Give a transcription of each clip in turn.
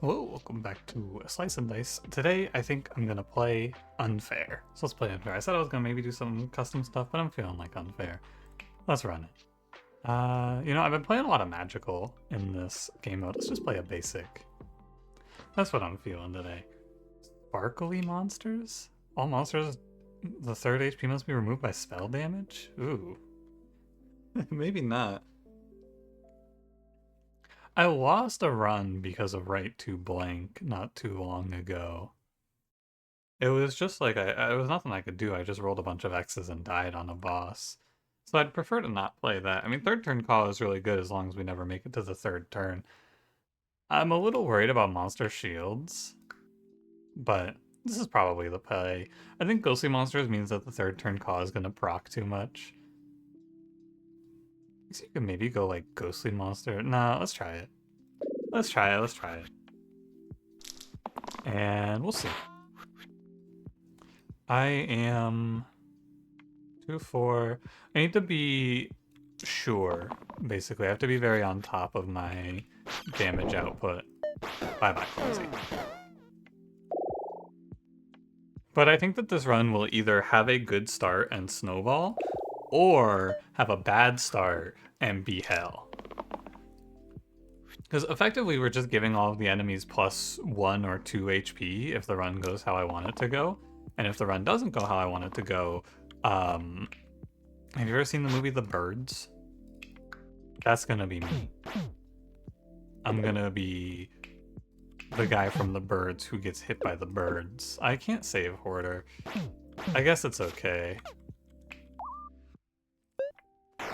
Hello, welcome back to Slice and Dice. Today, I think I'm gonna play Unfair. So let's play Unfair. I said I was gonna maybe do some custom stuff, but I'm feeling like Unfair. Let's run it. I've been playing a lot of Magical in this game mode. Let's just play a basic. That's what I'm feeling today. Sparkly monsters? All monsters, the third HP must be removed by spell damage? Ooh. Maybe not. I lost a run because of right to blank not too long ago. It was just like, it was nothing I could do. I just rolled a bunch of X's and died on a boss. So I'd prefer to not play that. I mean, third turn call is really good as long as we never make it to the third turn. I'm a little worried about monster shields, but this is probably the play. I think ghostly monsters means that the third turn call is going to proc too much. So you can maybe go like ghostly monster. No, let's try it. Let's try it. And we'll see. I am 2-4. I need to be sure, basically. I have to be very on top of my damage output. Bye-bye, Clumsy. But I think that this run will either have a good start and snowball, or have a bad start and be hell. Because effectively we're just giving all of the enemies plus 1 or 2 HP if the run goes how I want it to go. And if the run doesn't go how I want it to go, have you ever seen the movie The Birds? That's gonna be me. I'm gonna be the guy from The Birds who gets hit by the birds. I can't save Hoarder. I guess it's okay.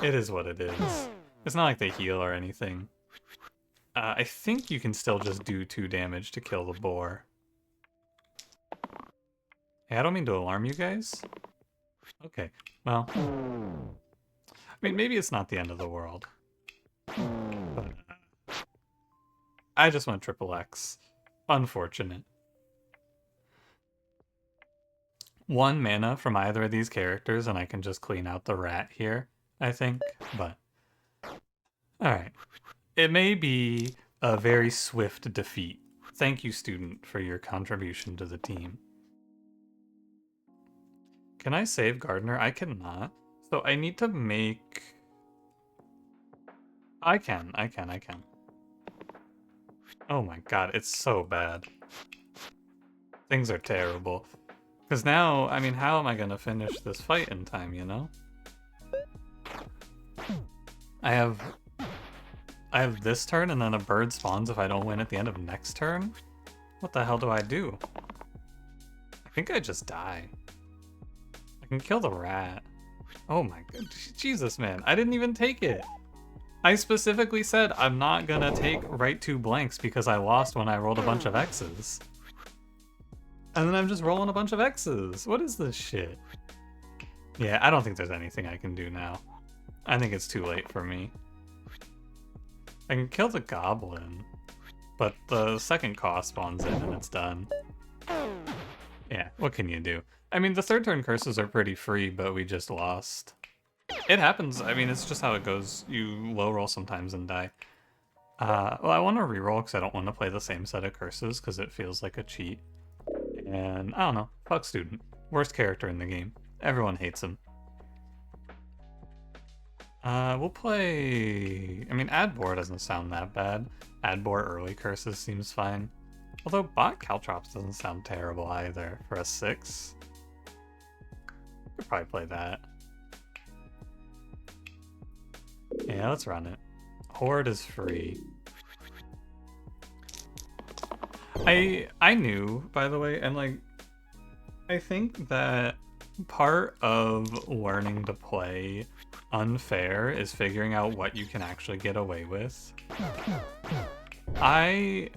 It is what it is. It's not like they heal or anything. I think you can still just do 2 damage to kill the boar. Hey, I don't mean to alarm you guys. Okay, well, I mean, maybe it's not the end of the world. But I just went triple X. Unfortunate. 1 mana from either of these characters and I can just clean out the rat here, I think, but... Alright. It may be a very swift defeat. Thank you, student, for your contribution to the team. Can I save Gardener? I cannot. So I need to make... I can. Oh my god, it's so bad. Things are terrible. Because now, I mean, how am I going to finish this fight in time, you know? I have this turn and then a bird spawns if I don't win at the end of next turn? What the hell do I do? I think I just die. I can kill the rat. Oh my god, Jesus man, I didn't even take it. I specifically said I'm not gonna take right 2 blanks because I lost when I rolled a bunch of X's. And then I'm just rolling a bunch of X's. What is this shit? Yeah, I don't think there's anything I can do now. I think it's too late for me. I can kill the goblin, but the second cost spawns in and it's done. Yeah, what can you do? I mean, the third turn curses are pretty free, but we just lost. It happens. I mean, it's just how it goes. You low roll sometimes and die. Well, I want to reroll because I don't want to play the same set of curses because it feels like a cheat. And I don't know. Fuck student. Worst character in the game. Everyone hates him. We'll play... I mean, add boar doesn't sound that bad. Add boar early curses seems fine. Although bot caltrops doesn't sound terrible either for a 6. Could probably play that. Yeah, let's run it. Horde is free. I knew, by the way, and like, I think that part of learning to play Unfair is figuring out what you can actually get away with. I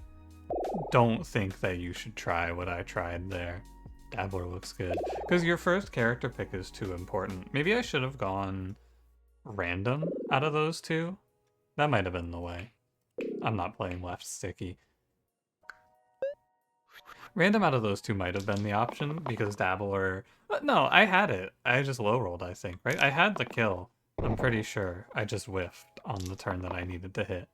don't think that you should try what I tried there. Dabbler looks good. Because your first character pick is too important. Maybe I should have gone random out of those 2. That might have been the way. I'm not playing left sticky. Random out of those 2 might have been the option because Dabbler... No, I had it. I just low rolled, I think, right? I had the kill. I'm pretty sure. I just whiffed on the turn that I needed to hit.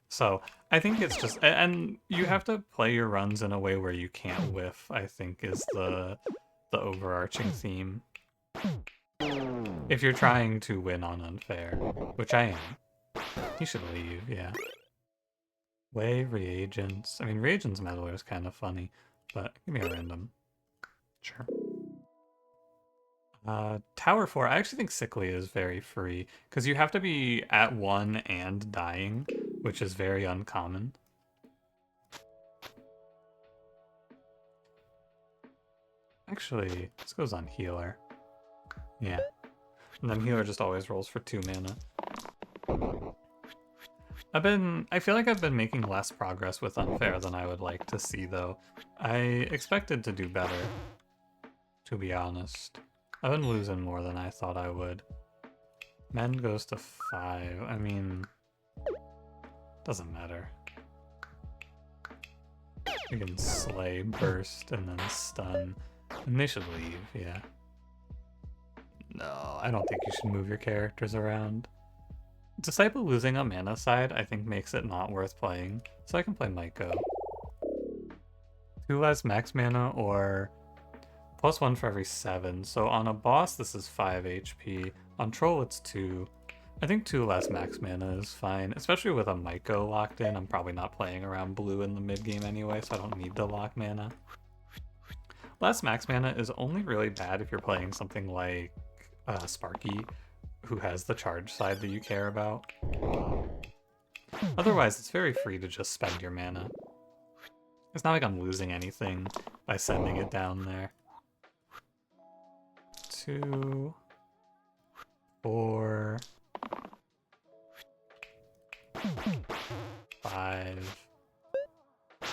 So I think it's just, and you have to play your runs in a way where you can't whiff, I think is the overarching theme. If you're trying to win on unfair, which I am. You should leave, yeah. Way reagents. I mean, reagents meddler is kind of funny, but give me a random. Sure. Tower 4, I actually think Sickly is very free, because you have to be at 1 and dying, which is very uncommon. Actually, this goes on healer. Yeah. And then healer just always rolls for 2 mana. I feel like I've been making less progress with unfair than I would like to see, though. I expected to do better, to be honest. I've been losing more than I thought I would. Men goes to 5. I mean, doesn't matter. We can slay, burst, and then stun. And they should leave, yeah. No, I don't think you should move your characters around. Disciple losing a mana side, I think, makes it not worth playing. So I can play Maiko. 2 less max mana or +1 for every 7. So on a boss, this is 5 HP. On troll, it's 2. I think 2 less max mana is fine, especially with a Maiko locked in. I'm probably not playing around blue in the mid game anyway, so I don't need to lock mana. Less max mana is only really bad if you're playing something like Sparky, who has the charge side that you care about. Otherwise, it's very free to just spend your mana. It's not like I'm losing anything by sending it down there. 2, 4, 5.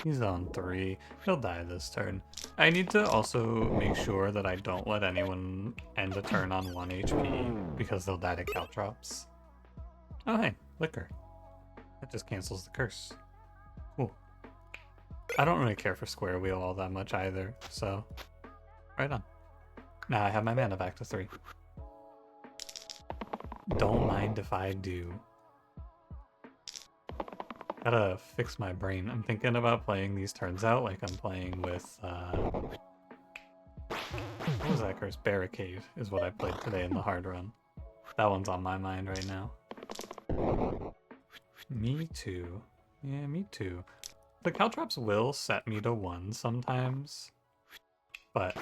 He's on 3. He'll die this turn. I need to also make sure that I don't let anyone end a turn on 1 HP because they'll die to Caltrops. Oh hey, Liquor. That just cancels the curse. Cool. I don't really care for Square Wheel all that much either, so right on. Now I have my mana back to 3. Don't mind if I do. Gotta fix my brain. I'm thinking about playing these turns out like I'm playing with, what was that curse? Barricade is what I played today in the hard run. That one's on my mind right now. Me too. Yeah, me too. The Caltrops will set me to 1 sometimes, but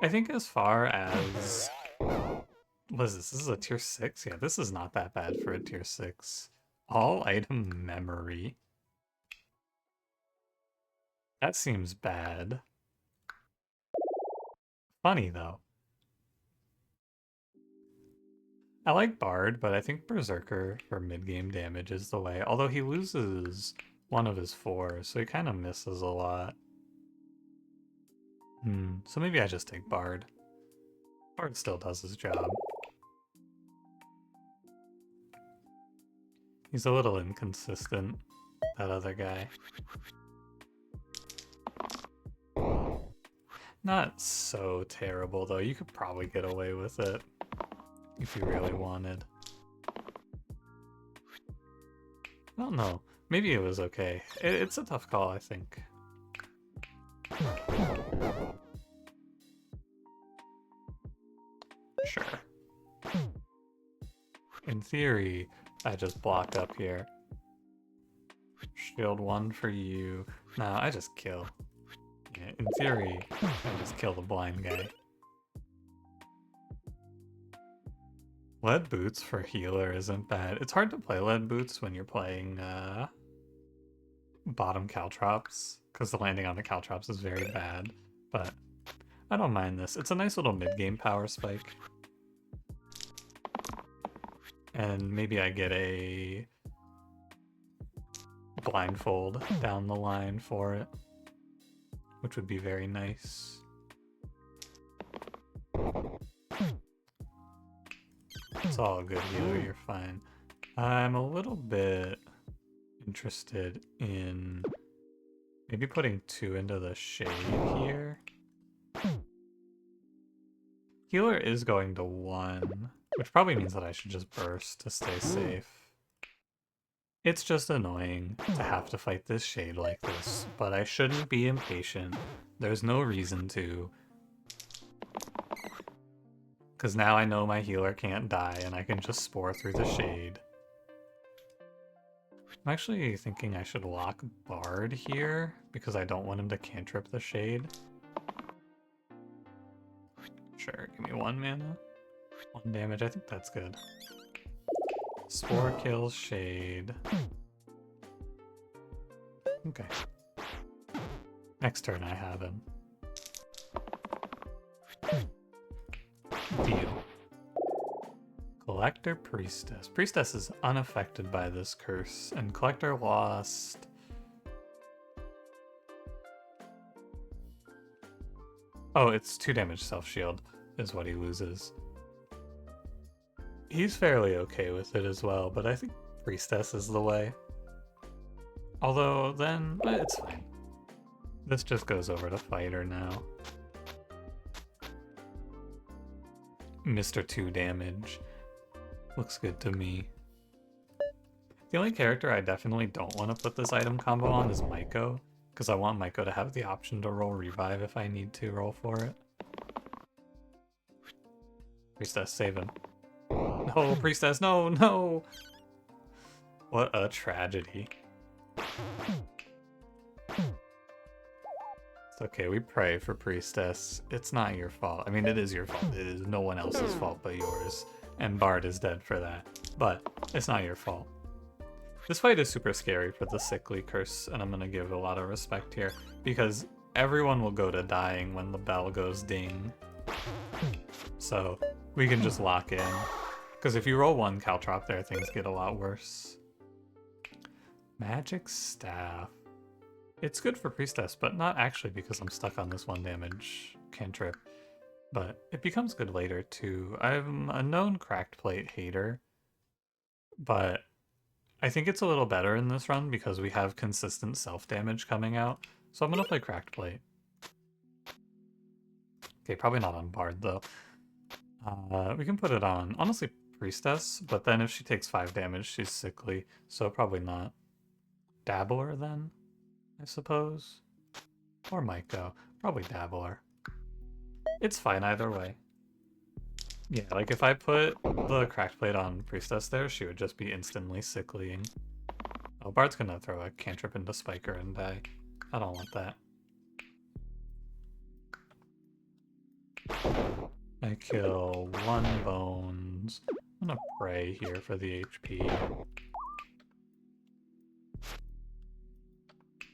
I think as far as... What is this? This is a tier 6? Yeah, this is not that bad for a tier 6. All item memory. That seems bad. Funny, though. I like Bard, but I think Berserker for mid-game damage is the way. Although he loses one of his 4, so he kind of misses a lot. So maybe I just take Bard. Bard still does his job. He's a little inconsistent, that other guy. Not so terrible, though. You could probably get away with it if you really wanted. I don't know. Maybe it was okay. It's a tough call, I think. Sure. In theory, I just block up here. Shield 1 for you. No, I just kill. Yeah, in theory, I just kill the blind guy. Lead boots for healer isn't bad. It's hard to play lead boots when you're playing bottom Caltrops, because the landing on the Caltrops is very bad, but I don't mind this. It's a nice little mid-game power spike. And maybe I get a blindfold down the line for it, which would be very nice. It's all good, healer, you're fine. I'm a little bit interested in maybe putting 2 into the shade here. Healer is going to 1, which probably means that I should just burst to stay safe. It's just annoying to have to fight this shade like this, but I shouldn't be impatient. There's no reason to. Because now I know my healer can't die and I can just spore through the shade. I'm actually thinking I should lock Bard here because I don't want him to cantrip the shade. Sure, give me 1 mana. 1 damage, I think that's good. Spore kills shade. Okay. Next turn I have him. Deal. Collector Priestess. Priestess is unaffected by this curse, and Collector lost... Oh, it's 2 damage self-shield is what he loses. He's fairly okay with it as well, but I think Priestess is the way. Although, then, it's fine. This just goes over to Fighter now. Mr. 2 damage. Looks good to me. The only character I definitely don't want to put this item combo on is Maiko, because I want Maiko to have the option to roll Revive if I need to roll for it. Priestess, save him. No, Priestess, no, no! What a tragedy. It's okay, we pray for Priestess. It's not your fault. I mean, it is your fault. It is no one else's fault but yours. And Bard is dead for that. But it's not your fault. This fight is super scary for the Sickly Curse, and I'm gonna give a lot of respect here, because everyone will go to dying when the bell goes ding. So we can just lock in. Because if you roll 1 Caltrop there, things get a lot worse. Magic Staff. It's good for Priestess, but not actually because I'm stuck on this 1 damage cantrip. But it becomes good later too. I'm a known Cracked Plate hater, but I think it's a little better in this run because we have consistent self-damage coming out. So I'm gonna play Cracked Plate. Okay, probably not on Bard though. We can put it on, honestly, Priestess, but then if she takes 5 damage, she's sickly, so probably not. Dabbler then, I suppose? Or Maiko. Probably Dabbler. It's fine either way. Yeah, like if I put the Cracked Plate on Priestess there, she would just be instantly sicklying. Oh, Bard's gonna throw a cantrip into Spiker and die. I don't want that. I kill 1 bones. I'm gonna pray here for the HP.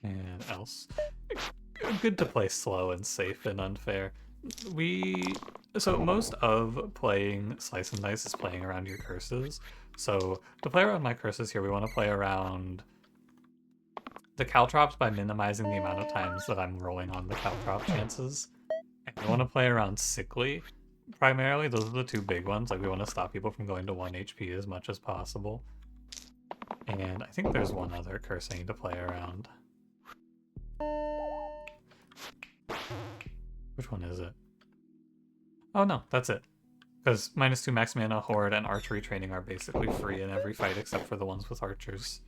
And else. Good to play slow and safe and unfair. So most of playing Slice and Dice is playing around your curses. So to play around my curses here, we want to play around the Caltrops by minimizing the amount of times that I'm rolling on the Caltrop chances. And we want to play around Sickly. Primarily, those are the 2 big ones. Like, we want to stop people from going to 1 HP as much as possible. And I think there's one other curse I need to play around. Which one is it? Oh no, that's it. Because -2 max mana, Horde, and Archery Training are basically free in every fight except for the ones with archers.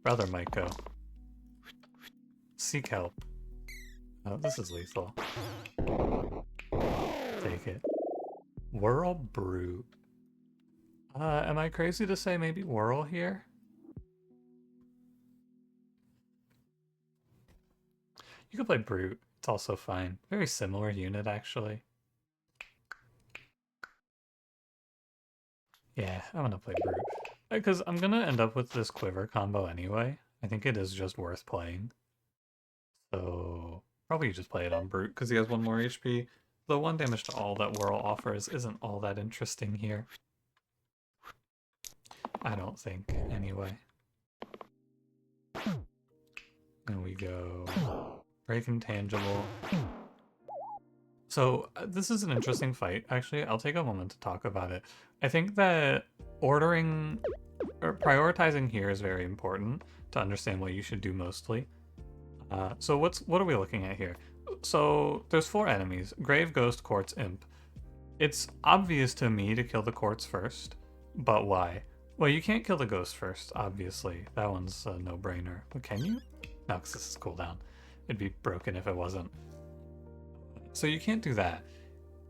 Brother Maiko. Seek help. Oh, this is lethal. Take it. Whirl Brute. Am I crazy to say maybe Whirl here? You could play Brute. It's also fine. Very similar unit, actually. Yeah, I'm gonna play Brute. Because I'm gonna end up with this Quiver combo anyway. I think it is just worth playing. So, probably just play it on Brute, because he has 1 more HP. The 1 damage to all that Whirl offers isn't all that interesting here. I don't think, anyway. And we go... Break Intangible. So this is an interesting fight. Actually, I'll take a moment to talk about it. I think that ordering or prioritizing here is very important to understand what you should do mostly. So what are we looking at here? So there's 4 enemies: Grave, Ghost, Quartz, Imp. It's obvious to me to kill the Quartz first, But why? Well, you can't kill the ghost first, obviously. That one's a no-brainer. But can you? No, because this is cooldown. It'd be broken if it wasn't. So you can't do that.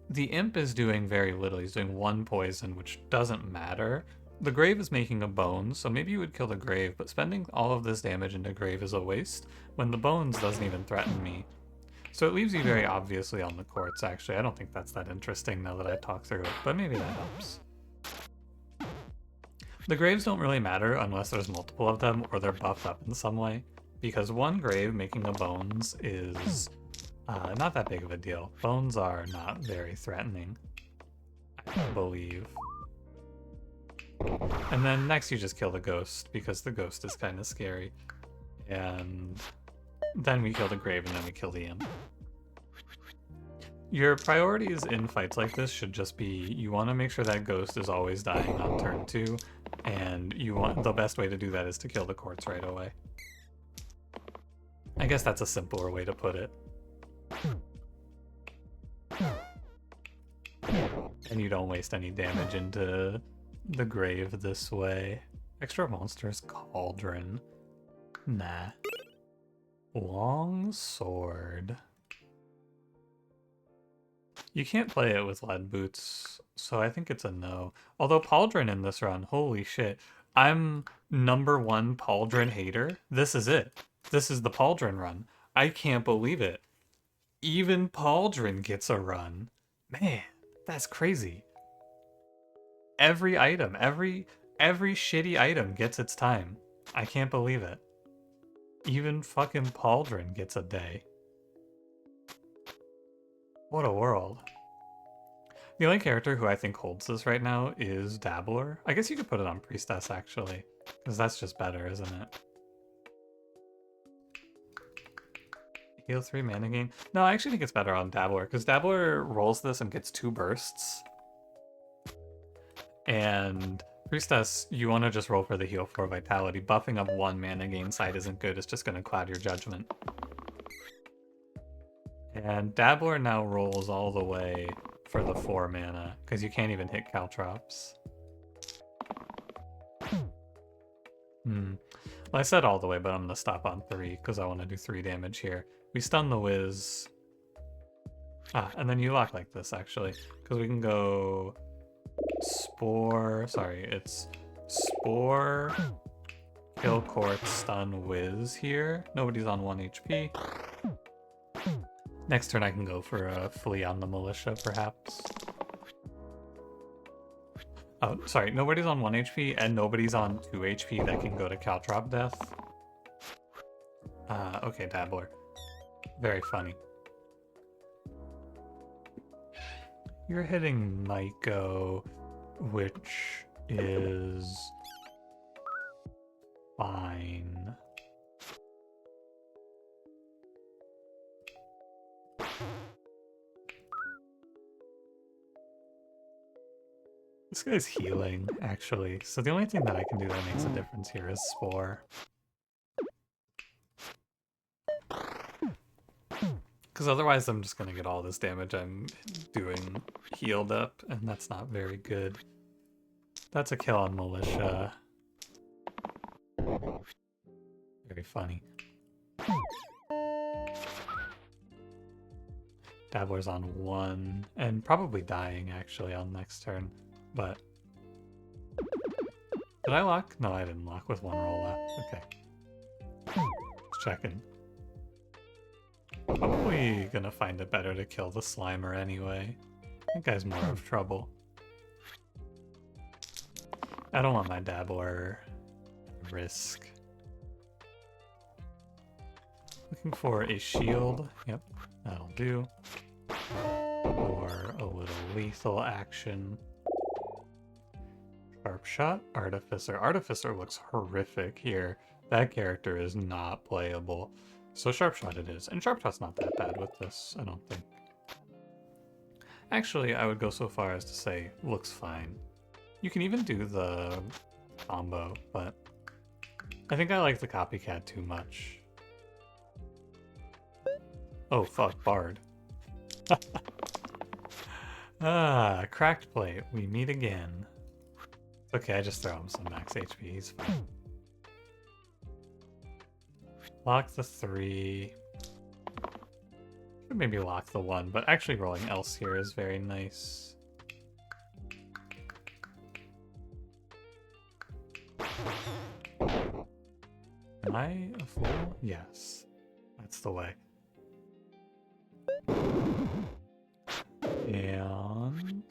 The imp is doing very little. He's doing 1 poison, which doesn't matter. The grave is making a bone, so maybe you would kill the grave, but spending all of this damage into grave is a waste when the bones doesn't even threaten me. So it leaves you very obviously on the courts, actually. I don't think that's that interesting now that I talk through it, but maybe that helps. The graves don't really matter unless there's multiple of them or they're buffed up in some way, because 1 grave making a bones is not that big of a deal. Bones are not very threatening, I believe. And then next you just kill the ghost, because the ghost is kind of scary. And then we kill the grave, and then we kill the imp. Your priorities in fights like this should just be, you want to make sure that ghost is always dying on turn 2, and the best way to do that is to kill the courts right away. I guess that's a simpler way to put it. And you don't waste any damage into the grave this way. Extra monsters, Pauldron. Nah. Long sword. You can't play it with lead boots, so I think it's a no. Although Pauldron in this run, holy shit. I'm #1 Pauldron hater. This is it. This is the Pauldron run. I can't believe it. Even Pauldron gets a run. Man, that's crazy. Every item, every shitty item gets its time. I can't believe it. Even fucking Pauldron gets a day. What a world. The only character who I think holds this right now is Dabbler. I guess you could put it on Priestess, actually, because that's just better, isn't it? Heal 3 mana gain. No, I actually think it's better on Dabbler, because Dabbler rolls this and gets 2 bursts. And Priestess, you want to just roll for the heal 4 vitality. Buffing up 1 mana gain side isn't good, it's just going to cloud your judgment. And Dabbler now rolls all the way for the 4 mana, because you can't even hit Caltrops. Well, I said all the way, but I'm going to stop on 3, because I want to do 3 damage here. We stun the Wiz. And then you lock like this, actually, because we can go Spore, sorry, it's Spore, Kill Court, Stun, Wiz here. Nobody's on 1 HP. Next turn I can go for a Flee on the Militia, perhaps. Oh, sorry, nobody's on 1 HP, and nobody's on 2 HP that can go to Caltrop Death. Okay, Dabbler. Very funny. You're hitting Maiko, which is fine. This guy's healing, actually, so the only thing that I can do that makes a difference here is Spore. Because otherwise I'm just going to get all this damage I'm doing healed up, and that's not very good. That's a kill on Militia. Very funny. Dabbler's on 1, and probably dying, actually, on next turn. But did I lock? No, I didn't lock with 1 roll left. Okay. Just checking. Probably gonna find it better to kill the Slimer anyway. That guy's more of trouble. I don't want my Dabbler risk. Looking for a shield. Yep, that'll do. Or a little lethal action. Sharp Shot, Artificer. Artificer looks horrific here. That character is not playable. So Sharp Shot it is. And Sharp Shot's not that bad with this, I don't think. Actually, I would go so far as to say, looks fine. You can even do the combo, but I think I like the copycat too much. Oh, fuck, Bard. Cracked Plate, we meet again. Okay, I just throw him some max HP, he's fine. Lock the 3. Could maybe lock the 1, but actually rolling else here is very nice. Am I a fool? Yes. That's the way. And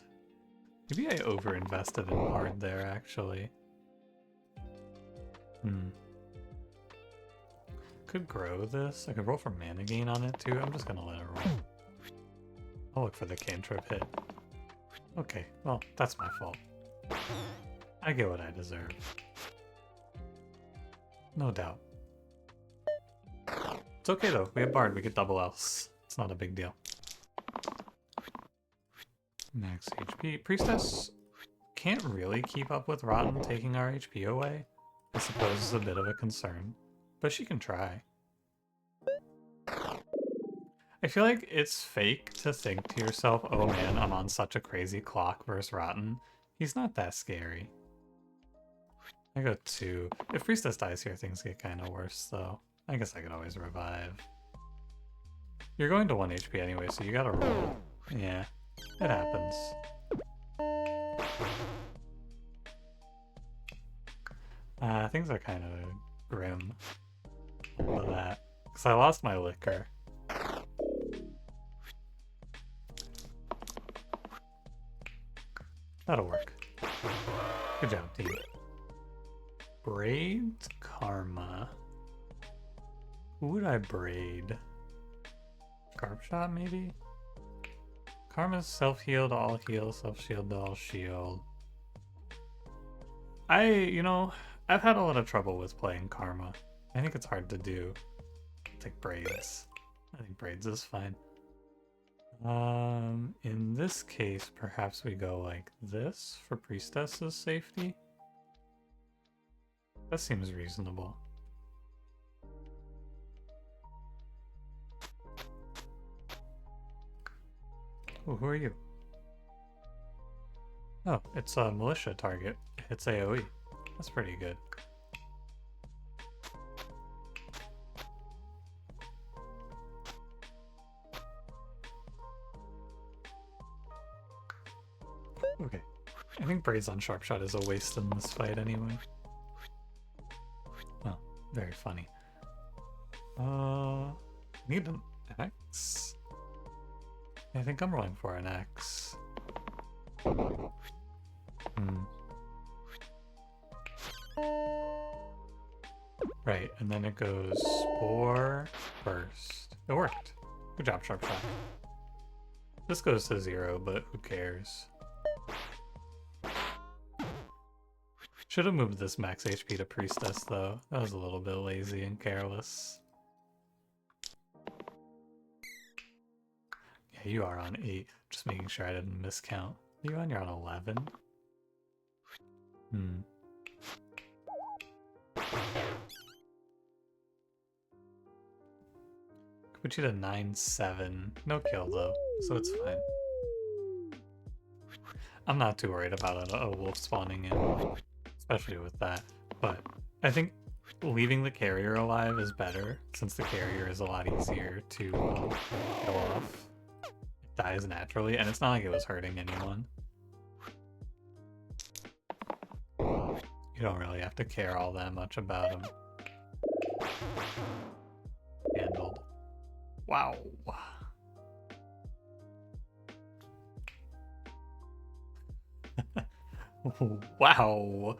maybe I over-invested in hard there, actually. Could grow this. I could roll for mana gain on it, too. I'm just gonna let it roll. I'll look for the cantrip hit. Okay, well, that's my fault. I get what I deserve. No doubt. It's okay, though. We have Bard. We get double else. It's not a big deal. Max HP. Priestess can't really keep up with Rotten taking our HP away. I suppose is a bit of a concern, but she can try. I feel like it's fake to think to yourself, oh man, I'm on such a crazy clock versus Rotten. He's not that scary. I go 2. If Priestess dies here, things get kind of worse, though. I guess I could always revive. You're going to 1 HP anyway, so you gotta roll. Yeah, it happens. Things are kind of grim. All of that. Because I lost my liquor. That'll work. Good job, team. Braid Karma. Who would I braid? Carp Shot, maybe? Karma's self-heal to all heal, self-shield to all shield. I've had a lot of trouble with playing Karma. I think it's hard to do. I'll take braids. I think braids is fine. In this case, perhaps we go like this for Priestess's safety. That seems reasonable. Oh, who are you? Oh, it's a militia target. It's AoE. That's pretty good. Okay. I think Braids on Sharpshot is a waste in this fight anyway. Oh, very funny. Need an X? I think I'm rolling for an X. Right, and then it goes Spore first. It worked. Good job, Sharpshot. This goes to 0, but who cares? Should have moved this max HP to Priestess, though. That was a little bit lazy and careless. Yeah, you are on 8. Just making sure I didn't miscount. You're on 11? Put you to 9-7. No kill, though, so it's fine. I'm not too worried about a wolf spawning in, especially with that. But I think leaving the carrier alive is better, since the carrier is a lot easier to kill off. It dies naturally, and it's not like it was hurting anyone. You don't really have to care all that much about him. Handled. Wow. Wow.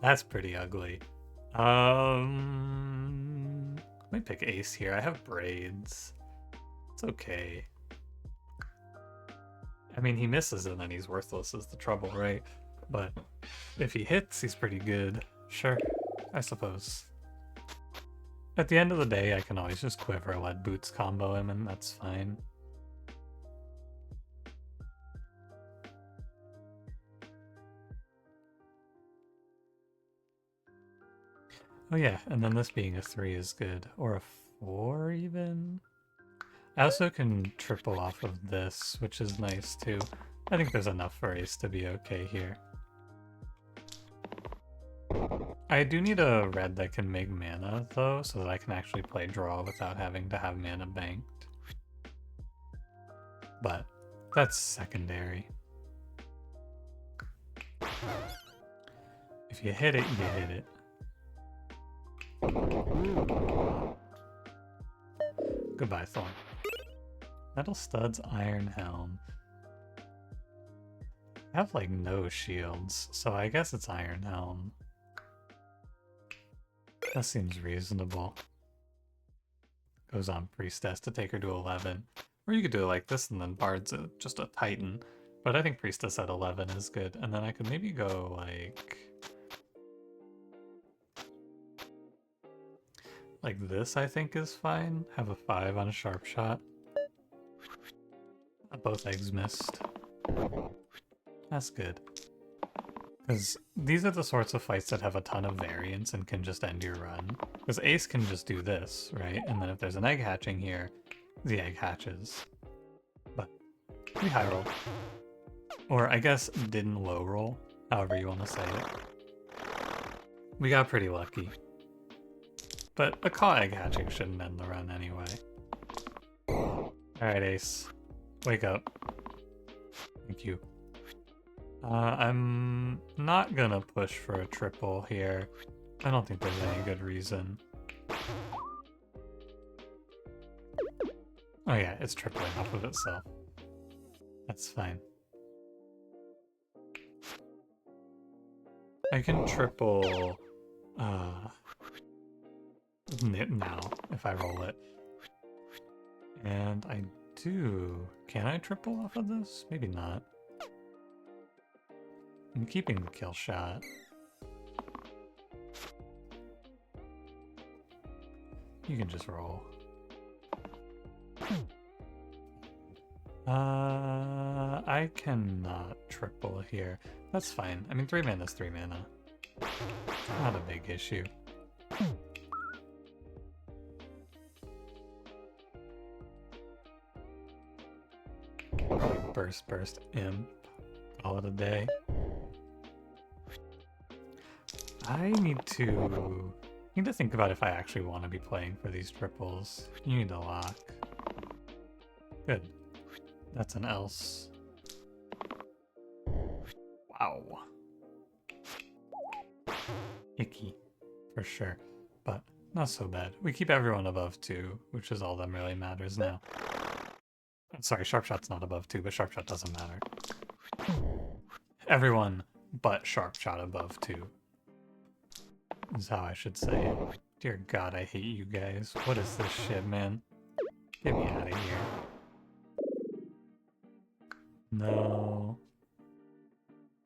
That's pretty ugly. Let me pick Ace here. I have braids. It's okay. I mean, he misses and then he's worthless is the trouble, right? But if he hits, he's pretty good. Sure, I suppose. At the end of the day, I can always just Quiver, let Boots combo him, and that's fine. Oh yeah, and then this being a 3 is good. Or a 4 even? I also can triple off of this, which is nice too. I think there's enough for Ace to be okay here. I do need a red that can make mana, though, so that I can actually play draw without having to have mana banked. But that's secondary. If you hit it, you hit it. Goodbye, Thorn. Metal studs, iron helm. I have like no shields, so I guess it's iron helm. That seems reasonable. Goes on priestess to take her to 11. Or you could do it like this and then bard's just a titan. But I think priestess at 11 is good. And then I could maybe go like this, I think is fine. Have a 5 on a sharp shot. Both eggs missed. That's good. Because these are the sorts of fights that have a ton of variance and can just end your run. Because Ace can just do this, right? And then if there's an egg hatching here, the egg hatches. But we high rolled. Or I guess didn't low roll, however you want to say it. We got pretty lucky. But a caw egg hatching shouldn't end the run anyway. Alright, Ace. Wake up. Thank you. I'm not gonna push for a triple here. I don't think there's any good reason. Oh yeah, it's tripling off of itself. That's fine. I can triple now if I roll it. And I do. Can I triple off of this? Maybe not. I'm keeping the kill shot. You can just roll. I cannot triple here. That's fine. I mean, 3 mana is 3 mana. Not a big issue. Burst, imp. Call it a day. I need to think about if I actually want to be playing for these triples. You need to lock. Good. That's an else. Wow. Icky. For sure. But not so bad. We keep everyone above 2, which is all that really matters now. Sorry, sharp shot's not above 2, but sharp shot doesn't matter. Everyone but sharp shot above 2. Is how I should say it. Dear God, I hate you guys. What is this shit, man? Get me out of here. No.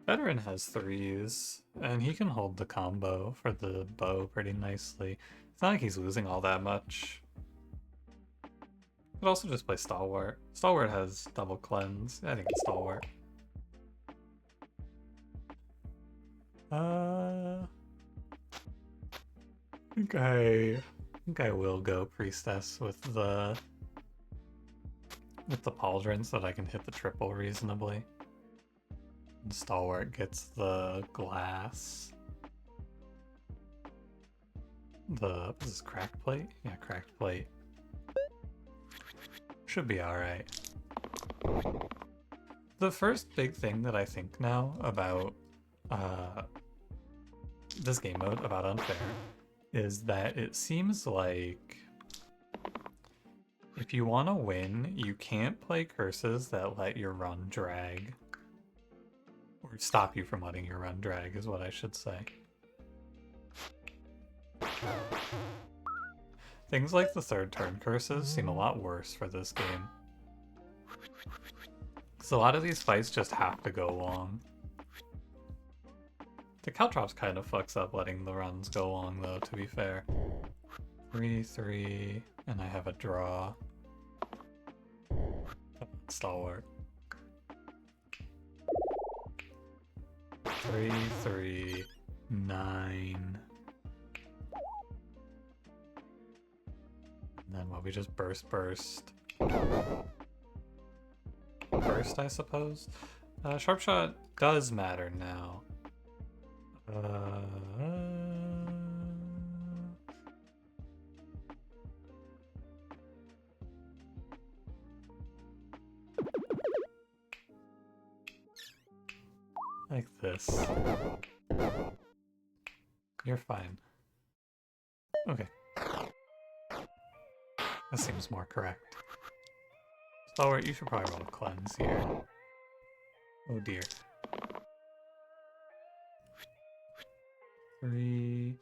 Veteran has 3s, and he can hold the combo for the bow pretty nicely. It's not like he's losing all that much. Could also just play Stalwart. Stalwart has double cleanse. I think it's Stalwart. I think I will go Priestess with the Pauldron so that I can hit the triple reasonably. And Stalwart gets the glass. Is this cracked plate? Yeah, cracked plate. Should be alright. The first big thing that I think now about this game mode, about Unfair, is that it seems like if you want to win, you can't play curses that let your run drag. Or stop you from letting your run drag, is what I should say. Things like the third turn curses seem a lot worse for this game. Because a lot of these fights just have to go long. The Caltrops kind of fucks up letting the runs go long, though, to be fair. 3-3, and I have a draw. Stalwart. 3-3, 9. And then we just burst. Burst, I suppose? Sharp shot does matter now. Like this. You're fine. Okay. That seems more correct. Stalwart, you should probably roll a cleanse here. Oh dear. 3.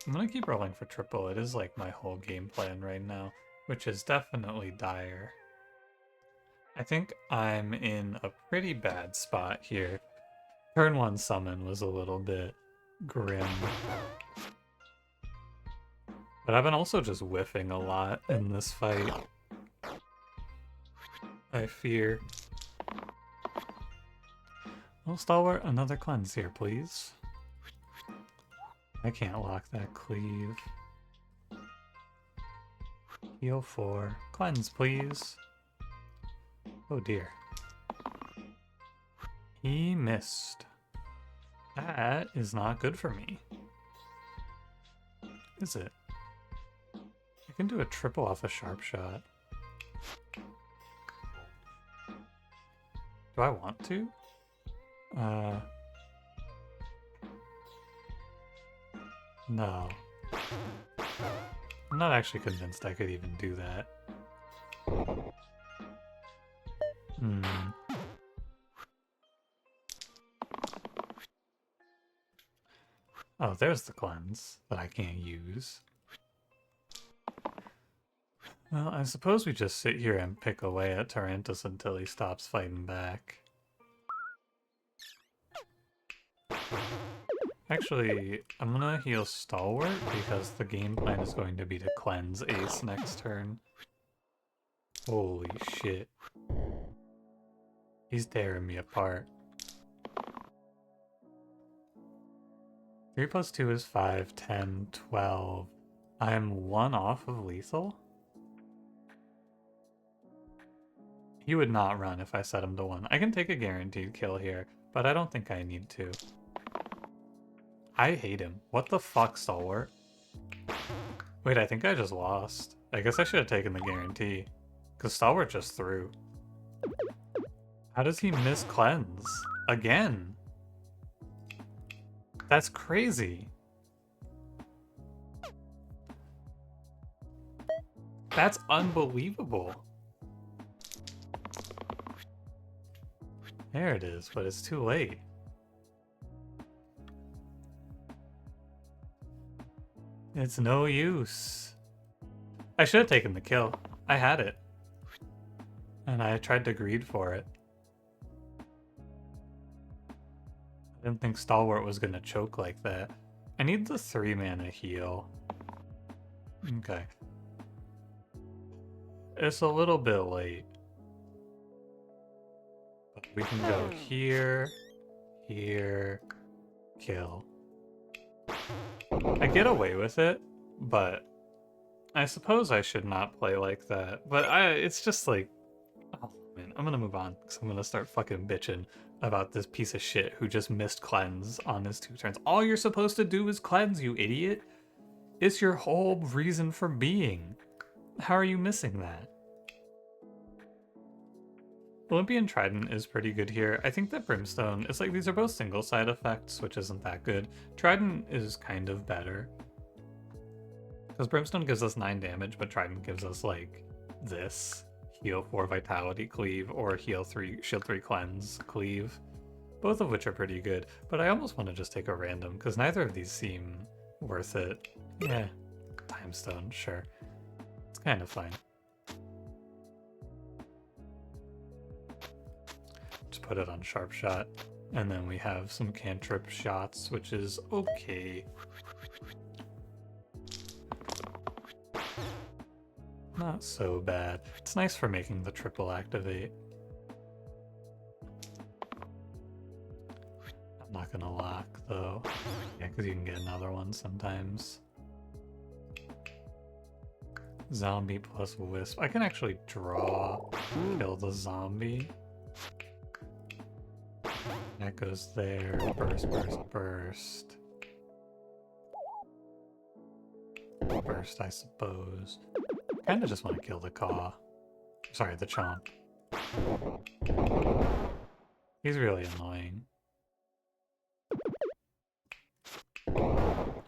I'm gonna keep rolling for triple. It is like my whole game plan right now, which is definitely dire. I think I'm in a pretty bad spot here. Turn 1 summon was a little bit grim. But I've been also just whiffing a lot in this fight. I fear. Well, Stalwart, another cleanse here, please. I can't lock that cleave. Heal 4. Cleanse, please. Oh dear. He missed. That is not good for me. Is it? I can do a triple off a sharp shot. Do I want to? No. I'm not actually convinced I could even do that. Oh, there's the cleanse that I can't use. Well, I suppose we just sit here and pick away at Tarantus until he stops fighting back. Actually, I'm gonna heal Stalwart because the game plan is going to be to cleanse Ace next turn. Holy shit. He's tearing me apart. 3 plus 2 is 5, 10, 12. I'm 1 off of lethal? He would not run if I set him to 1. I can take a guaranteed kill here, but I don't think I need to. I hate him. What the fuck, Stalwart? Wait, I think I just lost. I guess I should have taken the guarantee. Because Stalwart just threw. How does he miss cleanse? Again? That's crazy. That's unbelievable. There it is, but it's too late. It's no use. I should have taken the kill. I had it. And I tried to greed for it. I didn't think Stalwart was gonna choke like that. I need the 3 mana heal. Okay. It's a little bit late. But we can go here, here, kill. I get away with it, but I suppose I should not play like that. But it's just like, oh man, I'm gonna move on because I'm gonna start fucking bitching about this piece of shit who just missed cleanse on his 2 turns. All you're supposed to do is cleanse, you idiot. It's your whole reason for being. How are you missing that? Olympian Trident is pretty good here. I think that Brimstone, it's like these are both single side effects, which isn't that good. Trident is kind of better. Because Brimstone gives us 9 damage, but Trident gives us like this. Heal 4 Vitality Cleave or heal 3, Shield 3 Cleanse Cleave. Both of which are pretty good, but I almost want to just take a random because neither of these seem worth it. Yeah, Time Stone, sure. It's kind of fine. Just put it on Sharp Shot, and then we have some cantrip shots, which is okay. Not so bad. It's nice for making the triple activate. I'm not gonna lock though. Yeah, because you can get another one sometimes. Zombie plus Wisp. I can actually draw, kill the zombie. That goes there. Burst, burst, burst. Burst, I suppose. Kinda just want to kill the Caw. Sorry, the Chomp. He's really annoying.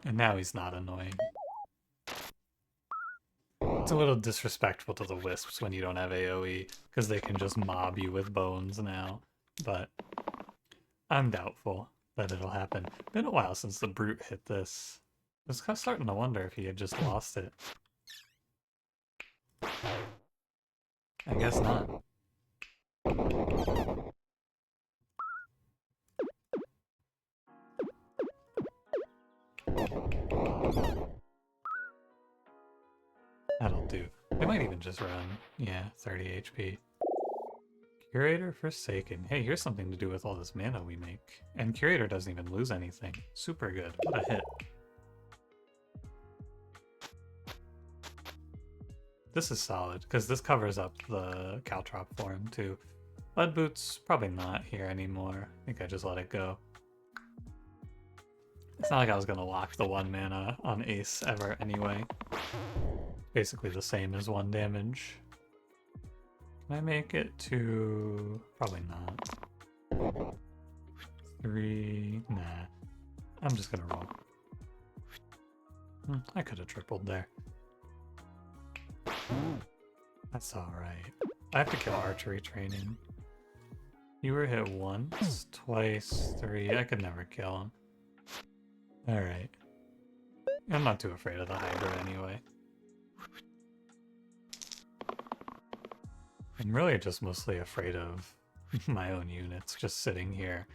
And now he's not annoying. It's a little disrespectful to the wisps when you don't have AoE, because they can just mob you with bones now. But I'm doubtful that it'll happen. Been a while since the brute hit this. I was kind of starting to wonder if he had just lost it. I guess not. That'll do. I might even just run. Yeah, 30 HP. Curator Forsaken. Hey, here's something to do with all this mana we make. And Curator doesn't even lose anything. Super good. What a hit. This is solid, because this covers up the Caltrop form too. Lead Boots, probably not here anymore. I think I just let it go. It's not like I was going to lock the 1 mana on Ace ever anyway. Basically the same as 1 damage. Can I make it to... Probably not. 3... Nah. I'm just gonna roll. I could have tripled there. That's alright. I have to kill archery training. You were hit once, twice, 3. I could never kill him. Alright. I'm not too afraid of the Hydra anyway. I'm really just mostly afraid of my own units just sitting here,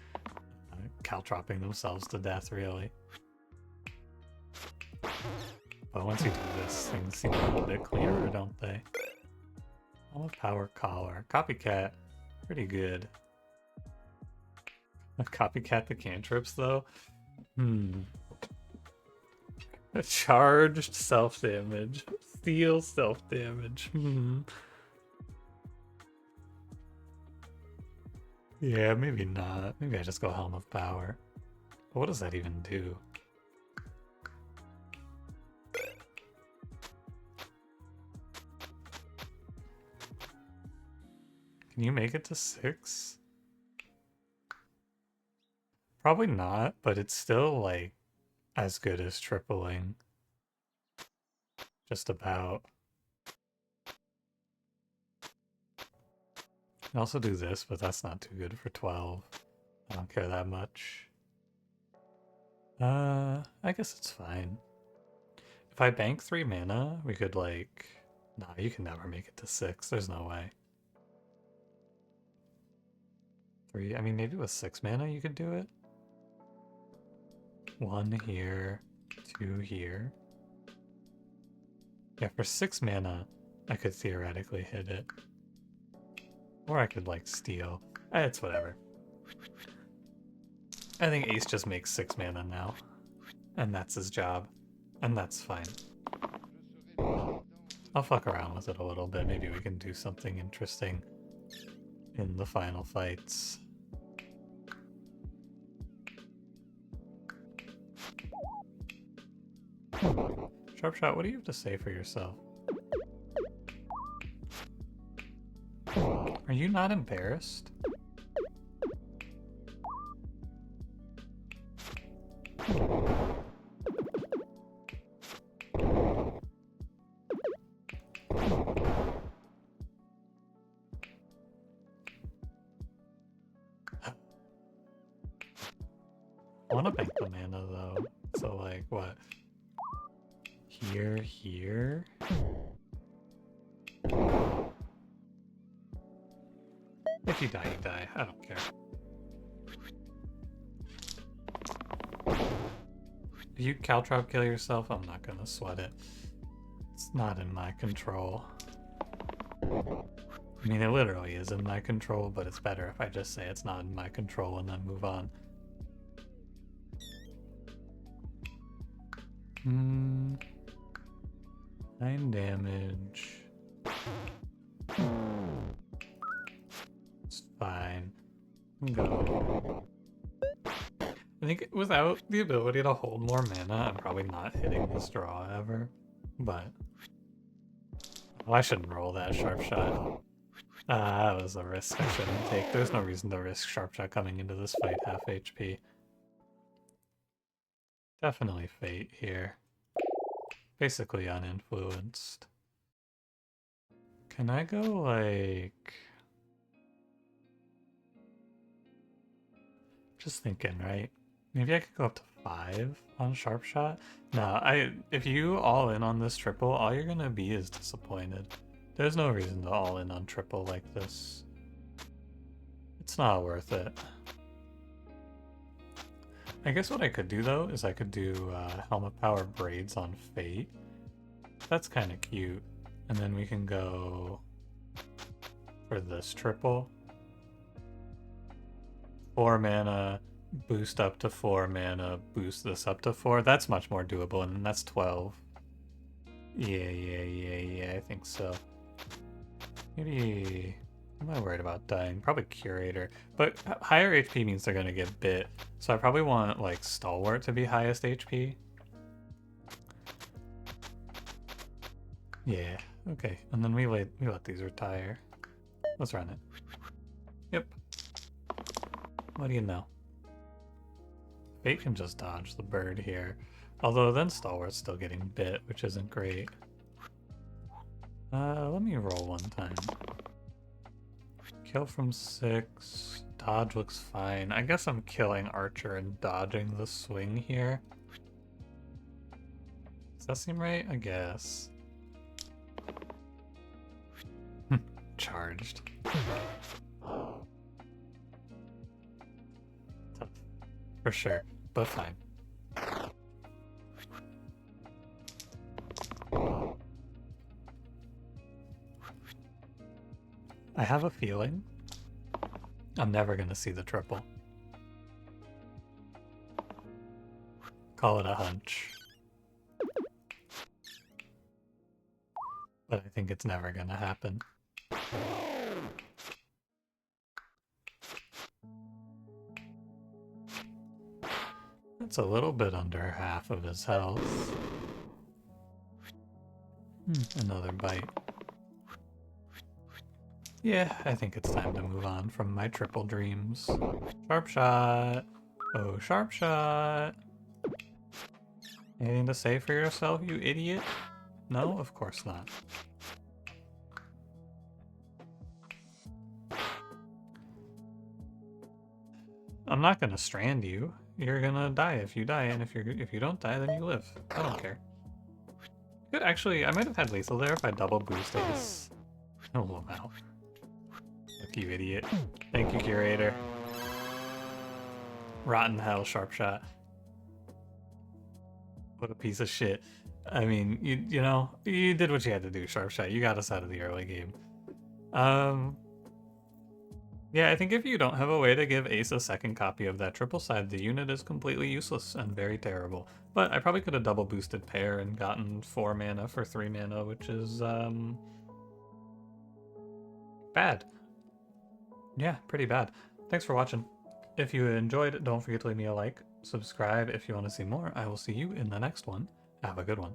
caltropping themselves to death, really. But once you do this, things seem a little bit clearer, don't they? All of Power Collar. Copycat, pretty good. Copycat the cantrips, though? A charged self-damage. Steel self-damage. Yeah, maybe not. Maybe I just go Helm of Power. But what does that even do? Can you make it to 6? Probably not, but it's still, like, as good as tripling. Just about. I can also do this, but that's not too good for 12. I don't care that much. I guess it's fine. If I bank 3 mana, we could, like... Nah, you can never make it to 6. There's no way. 3, I mean, maybe with 6 mana you could do it. 1 here, 2 here. Yeah, for 6 mana, I could theoretically hit it. Or I could, like, steal. It's whatever. I think Ace just makes 6 mana now. And that's his job. And that's fine. I'll fuck around with it a little bit. Maybe we can do something interesting in the final fights. Sharpshot, what do you have to say for yourself? Are you not embarrassed? I want to bank the mana though. So like what? Here. If you die, you die. I don't care. If you caltrop kill yourself, I'm not gonna sweat it. It's not in my control. I mean, it literally is in my control, but it's better if I just say it's not in my control and then move on. 9 damage. It's fine. Go. I think without the ability to hold more mana, I'm probably not hitting this draw ever. But well, I shouldn't roll that sharp shot. That was a risk I shouldn't take. There's no reason to risk sharp shot coming into this fight half HP. Definitely fate here. Basically uninfluenced. Can I go like... Just thinking, right? Maybe I could go up to 5 on Sharp Shot? No, if you all in on this triple, all you're gonna be is disappointed. There's no reason to all in on triple like this. It's not worth it. I guess what I could do though is I could do Helmet Power Braids on Fate. That's kind of cute. And then we can go for this triple. 4 mana, boost up to 4 mana, boost this up to 4. That's much more doable, and that's 12. Yeah, I think so. Maybe... Am I worried about dying? Probably Curator. But higher HP means they're gonna get bit. So I probably want, like, Stalwart to be highest HP. Yeah, okay. And then we let these retire. Let's run it. Yep. What do you know? Fate can just dodge the bird here. Although then Stalwart's still getting bit, which isn't great. Let me roll one time. Kill from 6. Dodge looks fine. I guess I'm killing Archer and dodging the swing here. Does that seem right? I guess. Charged. Tough. For sure, but fine. I have a feeling I'm never gonna see the triple. Call it a hunch. But I think it's never gonna happen. That's a little bit under half of his health. Another bite. Yeah, I think it's time to move on from my triple dreams. Sharp shot! Oh, sharp shot! Anything to say for yourself, you idiot? No, of course not. I'm not gonna strand you. You're gonna die if you die, and if you don't die, then you live. I don't care. Good, actually, I might have had lethal there if I double boosted his... Oh, wow. Look, you idiot. Thank you, Curator. Rotten hell, sharp shot. What a piece of shit. I mean, you know, you did what you had to do, sharp shot. You got us out of the early game. Yeah, I think if you don't have a way to give Ace a second copy of that triple side, the unit is completely useless and very terrible. But I probably could have double boosted Pair and gotten 4 mana for 3 mana, which is, bad. Yeah, pretty bad. Thanks for watching. If you enjoyed, don't forget to leave me a like. Subscribe if you want to see more. I will see you in the next one. Have a good one.